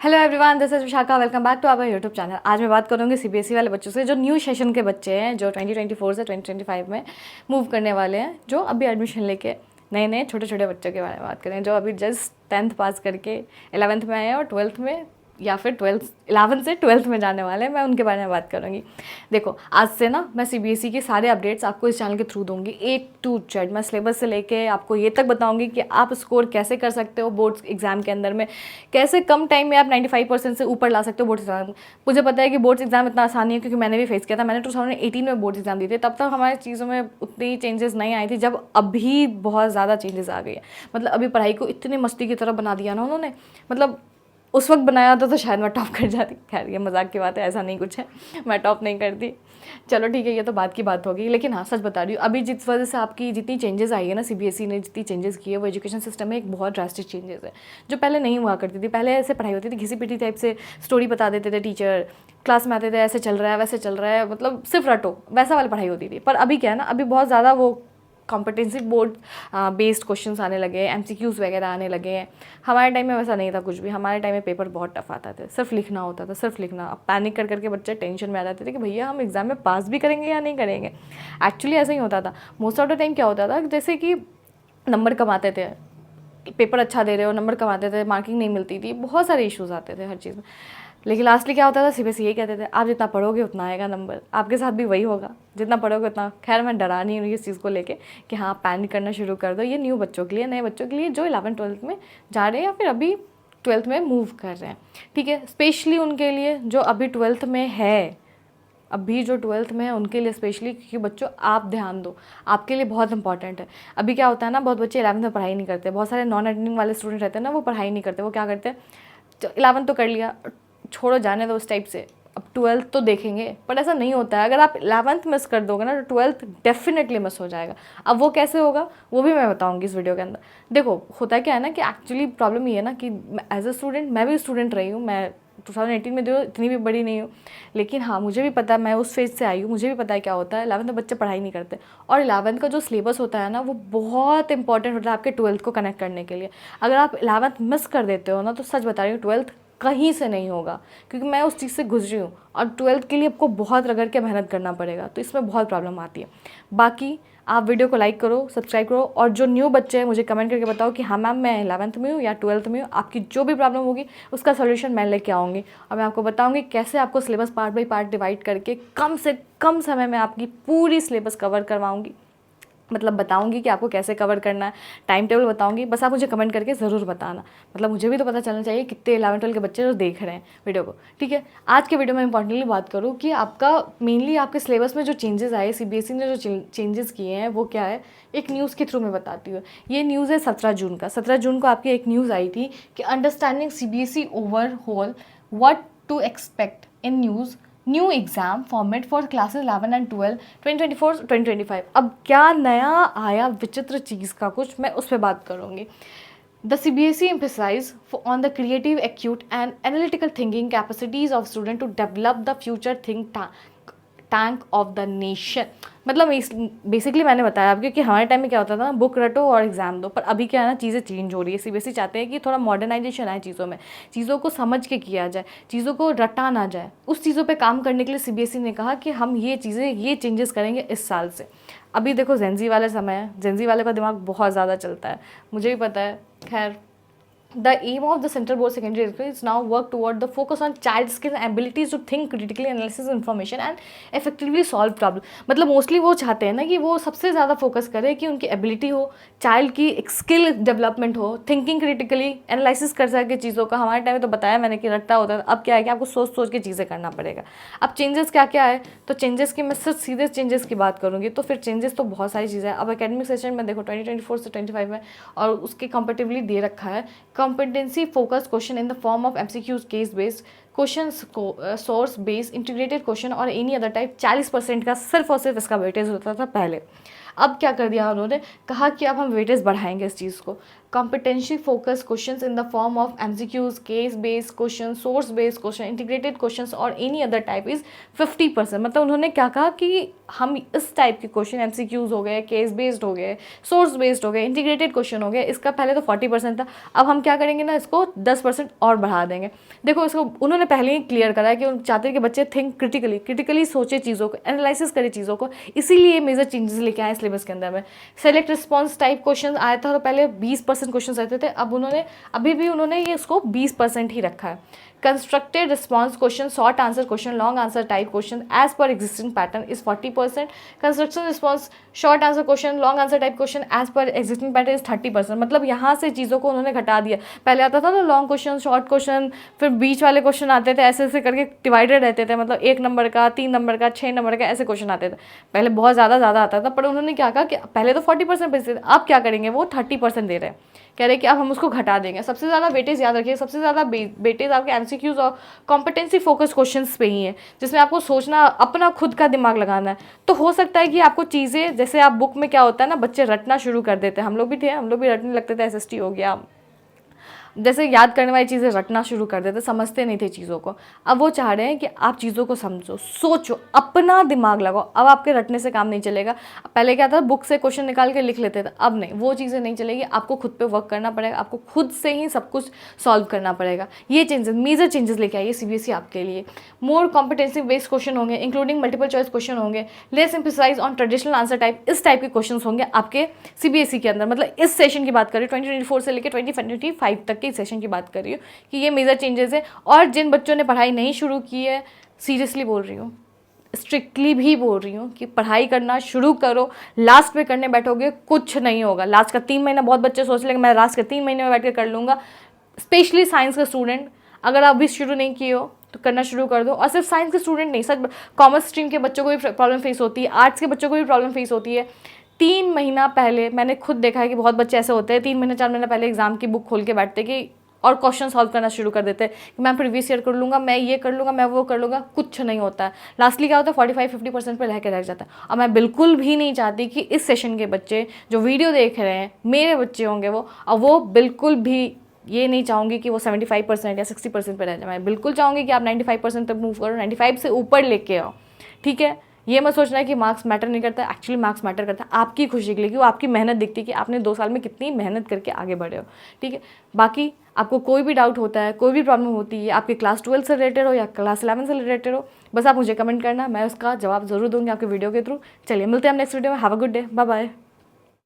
Hello everyone, this is Vishakha. Welcome back to our YouTube channel. आज मैं बात करूँगी सीबीएसई वाले बच्चों से जो न्यू सेशन के बच्चे हैं, जो 2024 से 2025 में मूव करने वाले हैं, जो अभी एडमिशन लेके नए नए छोटे छोटे बच्चों के बारे में बात करें, जो अभी जस्ट 10th पास करके 11th में आए हैं और 12th में या फिर 11th से 12th में जाने वाले हैं। मैं उनके बारे में बात करूँगी। देखो, आज से ना मैं सीबीएसई के सारे अपडेट्स आपको इस चैनल के थ्रू दूंगी, A to Z। मैं सिलेबस से लेके आपको ये तक बताऊंगी कि आप स्कोर कैसे कर सकते हो बोर्ड्स एग्जाम के अंदर में, कैसे कम टाइम में आप 95% से ऊपर ला सकते हो बोर्ड्स एग्जाम। मुझे पता है कि बोर्ड्स एग्जाम इतना आसान नहीं है, क्योंकि मैंने भी फेस किया था। मैंने 2018 में बोर्ड्स एग्जाम दिए थे, तब तक हमारी चीज़ों में उतनी चेंजेस नहीं आई थी, जब अभी बहुत ज़्यादा चेंजेस आ गई है। मतलब अभी पढ़ाई को इतनी मस्ती की तरह बना दिया ना उन्होंने, मतलब उस वक्त बनाया होता तो शायद मैं टॉप कर जाती। खैर ये मजाक की बात है, ऐसा नहीं कुछ है, मैं टॉप नहीं करती। चलो ठीक है, ये तो बात की बात होगी। लेकिन हाँ, सच बता रही हूँ, अभी जिस वजह से आपकी जितनी चेंजेस आई है ना, सीबीएसई ने जितनी चेंजेस की है, वो एजुकेशन सिस्टम में एक बहुत ड्रास्टिक चेंजेस है, जो पहले नहीं हुआ करती थी। पहले ऐसे पढ़ाई होती थी, घिसी पिटी टाइप से स्टोरी बता देते थे टीचर, क्लास में आते थे, ऐसे चल रहा है वैसे चल रहा है, मतलब सिर्फ रटो, वैसा वाली पढ़ाई होती थी। पर अभी क्या है ना, अभी बहुत ज़्यादा वो कॉम्पिटेंसी बोर्ड बेस्ड क्वेश्चंस आने लगे हैं, एमसीक्यूज़ वगैरह आने लगे हैं। हमारे टाइम में वैसा नहीं था कुछ भी। हमारे टाइम में पेपर बहुत टफ आता था, सिर्फ लिखना होता था, सिर्फ लिखना। अब पैनिक कर करके बच्चे टेंशन में आ जाते थे कि भैया हम एग्ज़ाम में पास भी करेंगे या नहीं करेंगे। एक्चुअली ऐसा ही होता था। मोस्ट ऑफ द टाइम क्या होता था, जैसे कि नंबर कम आते थे, पेपर अच्छा दे रहे हो, नंबर कम आते थे, मार्किंग नहीं मिलती थी, बहुत सारे इश्यूज़ आते थे हर चीज़ में। लेकिन लास्टली क्या होता था, सीबीएसई यही कहते थे, आप जितना पढ़ोगे उतना आएगा नंबर। आपके साथ भी वही होगा, जितना पढ़ोगे उतना। खैर मैं डरा नहीं हूँ इस चीज़ को लेके कि हाँ पैनिक करना शुरू कर दो। ये न्यू बच्चों के लिए, नए बच्चों के लिए जो 11th-12th में जा रहे हैं या फिर अभी 12th में मूव कर रहे हैं, ठीक है। स्पेशली उनके लिए जो अभी 12th में है, अभी जो 12th में है उनके लिए स्पेशली, क्योंकि बच्चों आप ध्यान दो, आपके लिए बहुत इंपॉर्टेंट है। अभी क्या होता है ना, बहुत बच्चे 11th में पढ़ाई नहीं करते। बहुत सारे नॉन अटेंडिंग वाले स्टूडेंट रहते हैं ना, वो पढ़ाई नहीं करते। वो क्या करते हैं, 11th तो कर लिया, छोड़ो जाने दो उस टाइप से, अब 12th तो देखेंगे। पर ऐसा नहीं होता है। अगर आप 11th मिस कर दोगे ना, तो 12th डेफिनेटली मिस हो जाएगा। अब वो कैसे होगा वो भी मैं बताऊंगी इस वीडियो के अंदर। देखो, होता क्या है ना कि एक्चुअली प्रॉब्लम ये है ना कि एज अ स्टूडेंट, मैं भी स्टूडेंट रही हूँ। मैं 2018 में जो इतनी भी बड़ी नहीं हूँ, लेकिन हाँ मुझे भी पता है, मैं उस फेज से आई हूँ, मुझे भी पता है क्या होता है। 11th में बच्चे पढ़ाई नहीं करते, और 11th का जो सिलेबस होता है ना, वो बहुत इंपॉर्टेंट होता है आपके 12th को कनेक्ट करने के लिए। अगर आप 11th मिस कर देते हो ना, तो सच बता रही हूँ 12th कहीं से नहीं होगा, क्योंकि मैं उस चीज़ से गुजरी हूँ। और 12th के लिए आपको बहुत रगड़ के मेहनत करना पड़ेगा, तो इसमें बहुत प्रॉब्लम आती है। बाकी आप वीडियो को लाइक करो, सब्सक्राइब करो, और जो न्यू बच्चे हैं मुझे कमेंट करके बताओ कि हाँ मैम मैं 11th में हूँ या 12th में हूँ। आपकी जो भी प्रॉब्लम होगी उसका सोल्यूशन मैं लेके आऊँगी, और मैं आपको बताऊँगी कैसे आपको syllabus part by part divide करके कम से कम समय में आपकी पूरी सिलेबस कवर करवाऊँगी। मतलब बताऊंगी कि आपको कैसे कवर करना है, टाइम टेबल बताऊंगी। बस आप मुझे कमेंट करके ज़रूर बताना, मतलब मुझे भी तो पता चलना चाहिए कितने 11th-12 के बच्चे जो देख रहे हैं वीडियो को, ठीक है। आज के वीडियो में इंपॉर्टेंटली बात करूँ कि आपका मेनली आपके सिलेबस में जो चेंजेस आए, सीबीएसई ने जो चेंजेस किए हैं वो क्या है, एक न्यूज़ के थ्रू मैं बताती हूँ। ये न्यूज़ है 17 जून का। 17 जून को आपकी एक न्यूज़ आई थी कि understanding CBSE overall, what to expect in new exam format for classes 11 and 12 2024-2025। अब क्या नया आया विचित्र चीज़ का कुछ, मैं उस पर बात करूँगी। The CBSE emphasize on the creative, acute and analytical thinking capacities of students to develop the future think tank of the nation। मतलब बेसिकली मैंने बताया आपको कि हमारे टाइम में क्या होता था ना, बुक रटो और एग्जाम दो। पर अभी क्या है ना, चीज़ें चेंज हो रही है। सीबीएसई चाहते हैं कि थोड़ा मॉडर्नाइजेशन आए चीज़ों में, चीज़ों को समझ के किया जाए, चीज़ों को रटा ना जाए। उस चीज़ों पे काम करने के लिए सीबीएसई ने कहा कि हम ये चीज़ें, ये चेंजेस करेंगे इस साल से। अभी देखो जेंजी वाले समय है, जेंजी वाले का दिमाग बहुत ज़्यादा चलता है, मुझे भी पता है। खैर, the aim of the Central Board Secondary Education is now work toward the focus on child skills and abilities to think critically, analysis information and effectively solve problem। मतलब मोस्टली वो चाहते हैं ना कि वो सबसे ज़्यादा फोकस करे कि उनकी एबिलिटी हो, चाइल्ड की एक स्किल डेवलपमेंट हो, थिंकिंग क्रिटिकली, एनालिसिस कर सके चीज़ों का। हमारे टाइम में तो बताया मैंने कि रट्टा होता था, अब क्या है कि आपको सोच सोच के चीज़ें करना पड़ेगा। अब चेंजेस क्या क्या है, तो चेंजेस की मैं सिर्फ सीधे चेंजेस की बात करूँगी, तो फिर चेंजेस तो बहुत सारी चीज़ें हैं। अब एकेडमिक सेशन में देखो 2024 से 25 में, और उसके कंपेटिवली दे रखा है competency focused question in the form of MCQs, case based questions, source based integrated question और any other type। 40% का सिर्फ और सिर्फ इसका वेटेज होता था पहले। अब क्या कर दिया उन्होंने, कहा कि अब हम वेटेज बढ़ाएंगे इस चीज़ को। Competency focus questions in the form of MCQs, case based question, source based question, integrated questions और एनी अदर टाइप इज 50%। मतलब उन्होंने क्या कहा कि हम इस टाइप के क्वेश्चन, एमसीक्यूज हो गए, केस बेस्ड हो गए, सोर्स बेस्ड हो गए, इंटीग्रेटेड क्वेश्चन हो गए, इसका पहले तो 40% था, अब हम क्या करेंगे ना, इसको 10% और बढ़ा देंगे। देखो इसको उन्होंने पहले ही क्लियर करा है कि उन चाहते हैं कि बच्चे थिंक क्रिटिकली सोचे चीज़ों को, एनालिसिस करे चीज़ों को, इसीलिए मेजर चेंजेस लेके आए सिलेबस के अंदर में। सेलेक्ट रिस्पॉन्स टाइप क्वेश्चन आया था, तो पहले 20% क्वेश्चन रहते थे, अब उन्होंने अभी भी उन्होंने ये इसको 20% ही रखा है। Constructed response question, short answer question, long answer type question as per existing pattern is 40%। Construction response, short answer question, long answer type question as per existing pattern is 30%। मतलब यहाँ से चीज़ों को उन्होंने घटा दिया। पहले आता था ना लॉन्ग क्वेश्चन, शॉर्ट क्वेश्चन, फिर बीच वाले क्वेश्चन आते थे, ऐसे ऐसे करके डिवाइडेड रहते थे, मतलब 1 नंबर का, 3 नंबर का, 6 नंबर का, ऐसे क्वेश्चन आते थे। पहले बहुत ज़्यादा आता था, पर उन्होंने क्या कहा कि पहले तो 40% भेजते थे, अब क्या करेंगे, वो 30% दे रहे हैं। कह रहे कि अब हम उसको घटा देंगे। सबसे ज़्यादा वेटेज याद रखिए, सबसे ज़्यादा वेटेज आपके एमसीक्यूज और कॉम्पिटेंसी फोकस क्वेश्चंस पे ही है, जिसमें आपको सोचना, अपना खुद का दिमाग लगाना है। तो हो सकता है कि आपको चीज़ें, जैसे आप बुक में क्या होता है ना, बच्चे रटना शुरू कर देते हैं, हम लोग भी थे, हम लोग भी रटने लगते थे, एसएसटी हो गया, जैसे याद करने वाली चीज़ें रटना शुरू कर देते, समझते नहीं थे चीज़ों को। अब वो चाह रहे हैं कि आप चीज़ों को समझो, सोचो, अपना दिमाग लगाओ। अब आपके रटने से काम नहीं चलेगा। पहले क्या था, बुक से क्वेश्चन निकाल के लिख लेते थे, अब नहीं, वो चीज़ें नहीं चलेगी। आपको खुद पे वर्क करना पड़ेगा, आपको खुद से ही सब कुछ सॉल्व करना पड़ेगा। ये चेंजेस, मेजर चेंजेस लेके आइए सीबीएसई आपके लिए। मोर कॉम्पिटेंसी बेस्ड क्वेश्चन होंगे, इंक्लूडिंग मल्टीपल चॉइस क्वेश्चन होंगे, less emphasise on traditional answer type, इस टाइप के क्वेश्चन होंगे आपके सीबीएसई के अंदर। मतलब इस सेशन की बात करें, 2024 से लेकर 2025 तक के सेशन की बात करें कि ये मेजर चेंजेस है। और जिन बच्चों ने पढ़ाई नहीं शुरू की है, सीरियसली बोल रही हूँ, स्ट्रिक्टली भी बोल रही हूँ कि पढ़ाई करना शुरू करो। लास्ट में करने बैठोगे कुछ नहीं होगा। लास्ट का 3 महीना बहुत बच्चे सोच लेंगे मैं लास्ट के 3 महीने में बैठ के कर लूँगा। स्पेशली साइंस का स्टूडेंट, अगर आप अभी शुरू नहीं किए हो तो करना शुरू कर दो। और सिर्फ साइंस के स्टूडेंट नहीं, सच कॉमर्स स्ट्रीम के बच्चों को भी प्रॉब्लम फेस होती है, आर्ट्स के बच्चों को भी प्रॉब्लम फेस होती है। 3 महीना पहले मैंने खुद देखा है कि बहुत बच्चे ऐसे होते हैं, 3 महीने 4 महीने पहले एग्जाम की बुक खोल के बैठते कि और क्वेश्चन सॉल्व करना शुरू कर देते हैं कि मैं प्रीवियस ईयर कर लूँगा, मैं ये कर लूँगा, मैं वो कर लूँगा। कुछ नहीं होता है। लास्टली क्या होता है, 45-50% पे रह जाता है। और मैं बिल्कुल भी नहीं चाहती कि इस सेशन के बच्चे जो वीडियो देख रहे हैं, मेरे बच्चे होंगे वो, और वो बिल्कुल भी ये नहीं चाहूँगी कि वो 75% या 60% पे रह जाए। मैं बिल्कुल चाहूँगी कि आप 95% तक मूव करो, 95 से ऊपर लेके आओ। ठीक है, ये मत सोचना है कि मार्क्स मैटर नहीं करता। एक्चुअली मार्क्स मैटर करता है आपकी खुशी के लिए, कि वो आपकी मेहनत दिखती है कि आपने 2 साल में कितनी मेहनत करके आगे बढ़े हो। ठीक है, बाकी आपको कोई भी डाउट होता है, कोई भी प्रॉब्लम होती है, आपके क्लास 12 से रिलेटेड हो या क्लास 11 से रिलेटेड हो, बस आप मुझे कमेंट करना, मैं उसका जवाब ज़रूर दूँगी आपके वीडियो के थ्रू। चलिए मिलते हैं हम नेक्स्ट वीडियो में। Have a good day, bye bye.